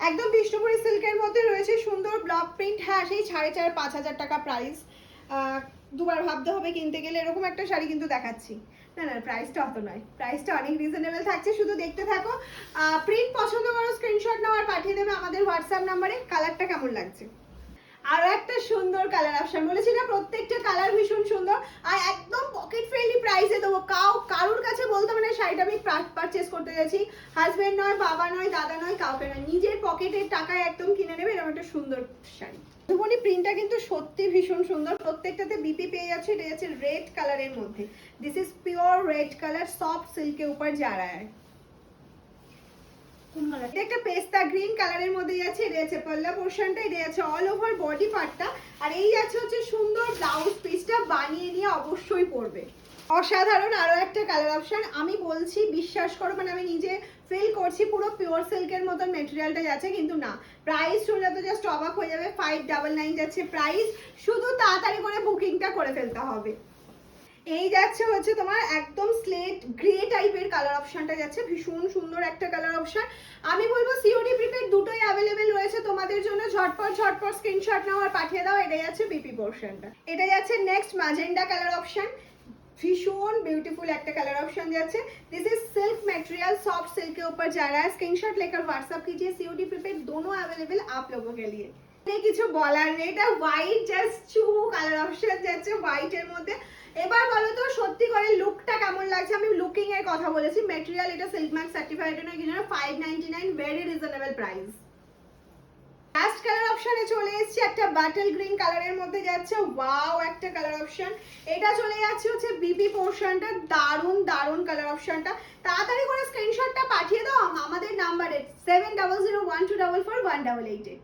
একদম বিষ্ণুপুরি সিল্কের মধ্যে রয়েছে সুন্দর ব্লক প্রিন্ট। হ্যাঁ, সেই 4,500-5,000 টাকা প্রাইস। দুবার ভাবতে হবে কিনতে গেলে। এরকম একটা শাড়ি কিন্তু দেখাচ্ছি। না না, প্রাইসটা অত নয়, প্রাইসটা অনেক রিজনেবল থাকছে, শুধু দেখতে থাকো। প্রিন্ট পছন্দ করো, স্ক্রিনশট নাও আর পাঠিয়ে দেবে আমাদের হোয়াটসঅ্যাপ নাম্বারে। কালারটা কেমন লাগছে? আরো একটা সুন্দর কালার অপশন, বলেছি না প্রত্যেকটা কালার ভীষণ সুন্দর আর একদম পকেট ফ্রেন্ডলি প্রাইসে দেবো। কারুর কাছে বলতে হবে না শাড়িটা আমি পারচেস করতে গেছি, হাজবেন্ড নয়, বাবা নয়, দাদা নয়, কাউকে নয়, নিজের পকেটের টাকায় একদম কিনে নেবে এরকম একটা সুন্দর শাড়ি। মধুবনী প্রিন্টটা কিন্তু সত্যি ভীষণ সুন্দর, প্রত্যেকটাতে বিপি পেয়ে যাচ্ছে। এটা যাচ্ছে রেড কালারের মধ্যে, this is pure red colour, soft সিল্কের উপর যা রা হ্যায়। একটা পেস্তা গ্রিন কালারের মধ্যে যাচ্ছে, এটা যাচ্ছে পাল্লা পোর্শনটা, এটা যাচ্ছে অল ওভার বডি পার্টটা, আর এই যাচ্ছে হচ্ছে সুন্দর ব্লাউজ পিসটা। বানিয়ে নিয়ে অবশ্যই পরবে। অসাধারণ আরো একটা কালার অপশন, আমি বলছি বিশ্বাস করো, মানে আমি নিজে ফিল করছি পুরো পিওর সিল্কের মতন মেটেরিয়ালটা যাচ্ছে, কিন্তু না, প্রাইস শুনলে তো জাস্ট অবাক হয়ে যাবে। 599 যাচ্ছে প্রাইস, শুধু তাড়াতাড়ি করে বুকিংটা করে ফেলতে হবে। এই যাচ্ছে হচ্ছে তোমার একদম স্লেট গ্রে টাইপের কালার অপশনটা যাচ্ছে, ভীষণ সুন্দর একটা কালার অপশন। আমি বলবো সিওডি প্রিপেড দুটোই অ্যাভেলেবেল রয়েছে তোমাদের জন্য, ঝটপট ঝটপট স্ক্রিনশট নাও আর পাঠিয়ে দাও। এটা যাচ্ছে বিপি পোর্শনটা। এটা যাচ্ছে নেক্সট ম্যাজেন্ডা কালার অপশন, भीषण ब्यूटीफुल एक कलर ऑप्शन जाচ্ছে। This is silk material, soft silk के ऊपर जा रहा है। स्क्रीनशॉट लेकर व्हाट्सएप कीजिए, सीओडी प्रीपेड दोनों अवेलेबल आप लोगों के लिए। কিছু বলার নেই, এটা হোয়াইট জাস্ট চু কালার অপশন যাচ্ছে হোয়াইট এর মধ্যে। এবার বলো তো সত্যি করে লুকটা কেমন লাগছে? আমি লুকিং এর কথা বলেছি, ম্যাটেরিয়াল এটা সিল্ক মার্ক সার্টিফাইড না কিনা, 599 very reasonable price. Last colour অপশনে চলে এসেছি, একটা বাটল গ্রিন কালারের মধ্যে যাচ্ছে, ওয়াও একটা কালার অপশন। এটা চলে যাচ্ছে হচ্ছে বিপি পোর্শনটা, দারুন দারুন কালার অপশনটা। তাড়াতাড়ি করে স্ক্রিনশটটা পাঠিয়ে দাও আমাদের নাম্বারে 7001244188 এ।